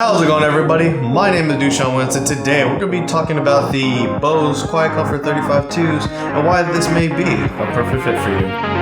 How's it going, everybody? My name is DuShaun, and today we're going to be talking about the Bose Quietcomfort 35-2s and why this may be a perfect fit for you.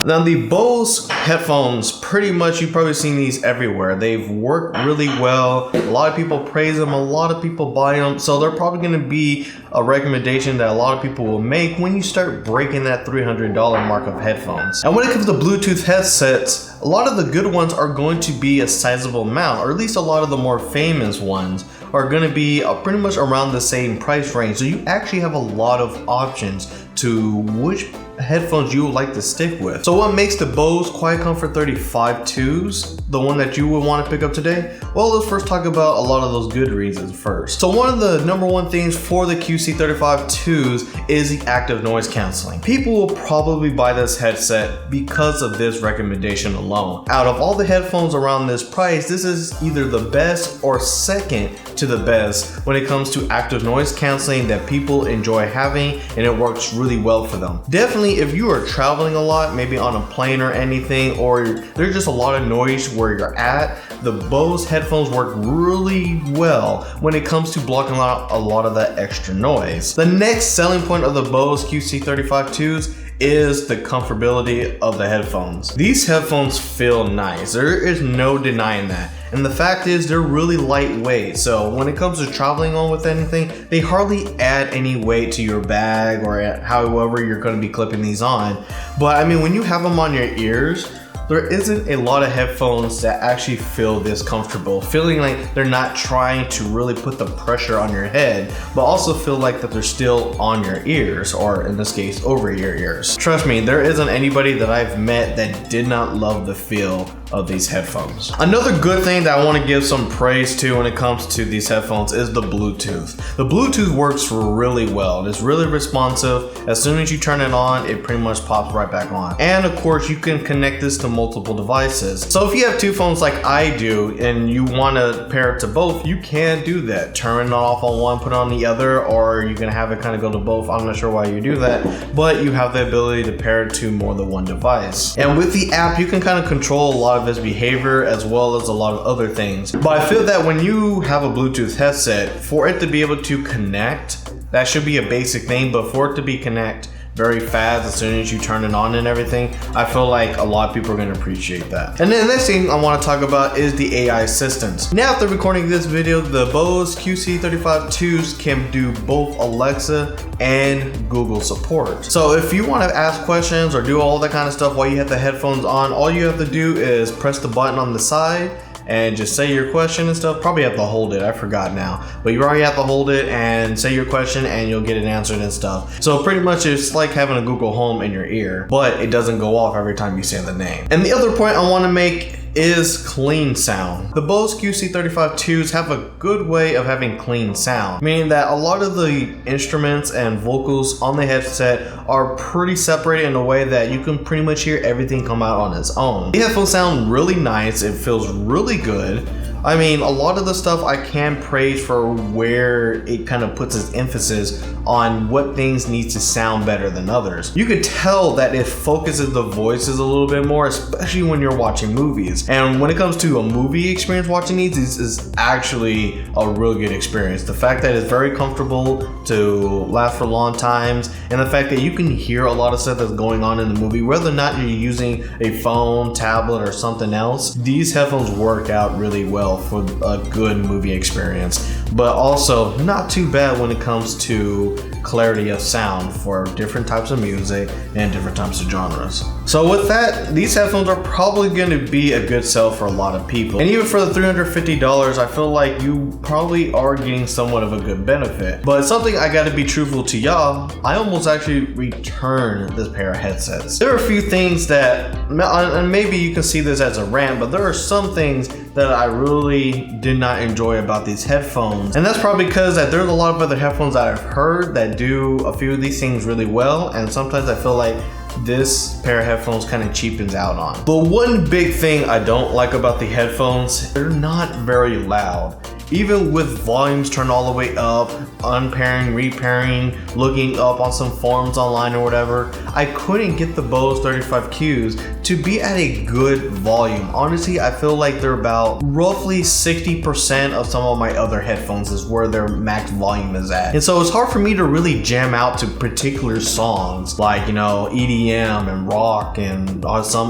Now, the Bose headphones, pretty much you've probably seen these everywhere. They've worked really well. A lot of people praise them. A lot of people buy them. So they're probably going to be a recommendation that a lot of people will make when you start breaking that $300 mark of headphones. And when it comes to Bluetooth headsets, a lot of the good ones are going to be a sizable amount, or at least a lot of the more famous ones are going to be pretty much around the same price range. So you actually have a lot of options to which headphones you would like to stick with. So what makes the Bose Quietcomfort 35-2s the one that you would want to pick up today? Well, let's first talk about a lot of those good reasons first. So one of the number one things for the QC35-2s is the active noise canceling. People will probably buy this headset because of this recommendation alone. Out of all the headphones around this price, this is either the best or second to the best when it comes to active noise canceling that people enjoy having, and it works really well for them. Definitely if you are traveling a lot, maybe on a plane or anything, or there's just a lot of noise where you're at, the Bose headphones work really well when it comes to blocking out a lot of that extra noise. The next selling point of the Bose QC35-2s is the comfortability of the headphones. These headphones feel nice. There is no denying that. And the fact is they're really lightweight. So when it comes to traveling on with anything, they hardly add any weight to your bag or however you're going to be clipping these on. But I mean, when you have them on your ears, there isn't a lot of headphones that actually feel this comfortable, feeling like they're not trying to really put the pressure on your head, but also feel like that they're still on your ears, or in this case, over your ears. Trust me, there isn't anybody that I've met that did not love the feel of these headphones. Another good thing that I want to give some praise to when it comes to these headphones is the Bluetooth. The Bluetooth works really well. It's really responsive. As soon as you turn it on, it pretty much pops right back on. And of course, you can connect this to multiple devices. So if you have two phones like I do and you want to pair it to both, you can do that. Turn it off on one, put it on the other, or you can have it kind of go to both. I'm not sure why you do that, but you have the ability to pair it to more than one device. And with the app, you can kind of control a lot of its behavior as well as a lot of other things. But I feel that when you have a Bluetooth headset, for it to be able to connect, that should be a basic thing, but for it to be connect very fast as soon as you turn it on and everything, I feel like a lot of people are going to appreciate that. And then the next thing I want to talk about is the AI assistants. Now, after recording this video, the Bose QC35-2s can do both Alexa and Google support. So if you want to ask questions or do all that kind of stuff while you have the headphones on, all you have to do is press the button on the side and just say your question and stuff. Probably have to hold it, I forgot now, but you already have to hold it and say your question and you'll get it answered and stuff. So pretty much it's like having a Google Home in your ear, but it doesn't go off every time you say the name. And the other point I want to make is clean sound. The Bose QC35-2s have a good way of having clean sound, meaning that a lot of the instruments and vocals on the headset are pretty separated in a way that you can pretty much hear everything come out on its own. The headphones sound really nice. It feels really good. I mean, a lot of the stuff I can praise for where it kind of puts its emphasis on what things need to sound better than others. You could tell that it focuses the voices a little bit more, especially when you're watching movies. And when it comes to a movie experience, watching these is actually a real good experience. The fact that it's very comfortable to last for long times, and the fact that you can hear a lot of stuff that's going on in the movie, whether or not you're using a phone, tablet, or something else, these headphones work out really well for a good movie experience, but also not too bad when it comes to clarity of sound for different types of music and different types of genres. So with that, these headphones are probably going to be a good sell for a lot of people. And even for the $350, I feel like you probably are getting somewhat of a good benefit. But something I got to be truthful to y'all, I almost actually returned this pair of headsets. There are a few things that, and maybe you can see this as a rant, but there are some things that I really did not enjoy about these headphones. And that's probably because that there's a lot of other headphones that I've heard that do a few of these things really well, and sometimes I feel like this pair of headphones kind of cheapens out on. But one big thing I don't like about the headphones, they're not very loud. even with volumes turned all the way up, unpairing, repairing, looking up on some forums online or whatever, I couldn't get the Bose 35Qs to be at a good volume. Honestly, I feel like they're about roughly 60% of some of my other headphones is where their max volume is at. And so it's hard for me to really jam out to particular songs like, you know, EDM and rock and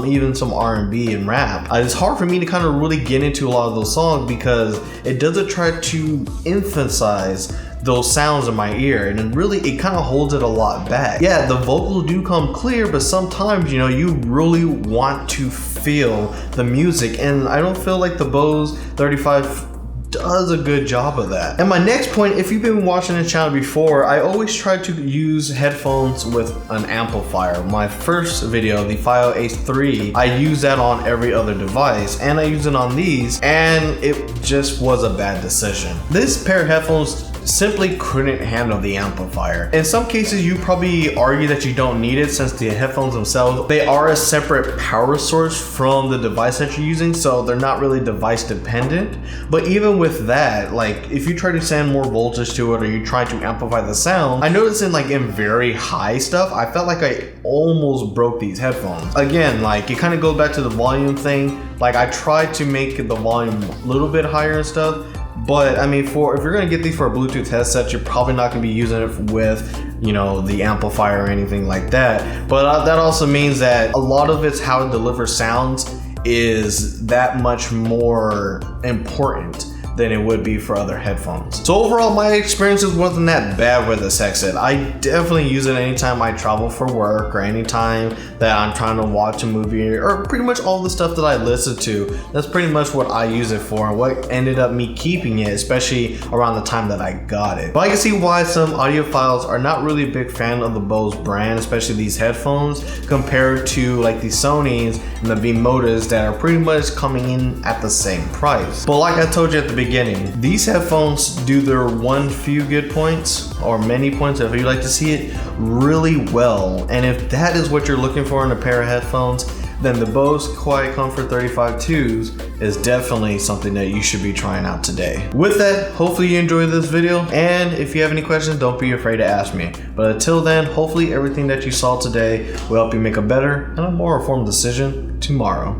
even some R&B and rap. It's hard for me to kind of really get into a lot of those songs because it doesn't try to emphasize those sounds in my ear, and it kind of holds it a lot back. Yeah, the vocals do come clear, but sometimes, you know, you really want to feel the music, and I don't feel like the Bose 35 does a good job of that. And my next point, if you've been watching the channel before, I always try to use headphones with an amplifier. My first video, the FiO Ace 3, I use that on every other device, and I use it on these, and it just was a bad decision. This pair of headphones simply couldn't handle the amplifier. In some cases, you probably argue that you don't need it since the headphones themselves, they are a separate power source from the device that you're using, so they're not really device dependent. But even with that, like if you try to send more voltage to it or you try to amplify the sound, I noticed in very high stuff, I felt like I almost broke these headphones. Again, like it kind of goes back to the volume thing. Like I tried to make the volume a little bit higher and stuff, but I mean, if you're gonna get these for a Bluetooth headset, you're probably not gonna be using it with, you know, the amplifier or anything like that. But that also means that a lot of it's how it delivers sounds is that much more important than it would be for other headphones. So overall, my experiences wasn't that bad with this headset. I definitely use it anytime I travel for work or anytime that I'm trying to watch a movie, or pretty much all the stuff that I listen to. That's pretty much what I use it for and what ended up me keeping it, especially around the time that I got it. But I can see why some audiophiles are not really a big fan of the Bose brand, especially these headphones, compared to like the Sonys and the V-Modas that are pretty much coming in at the same price. But like I told you at the beginning, these headphones do their few good points, or many points if you like to see it, really well. And if that is what you're looking for in a pair of headphones, then the Bose Quietcomfort 35-2s is definitely something that you should be trying out today. With that, hopefully you enjoyed this video, and if you have any questions, don't be afraid to ask me. But until then, hopefully everything that you saw today will help you make a better and a more informed decision tomorrow.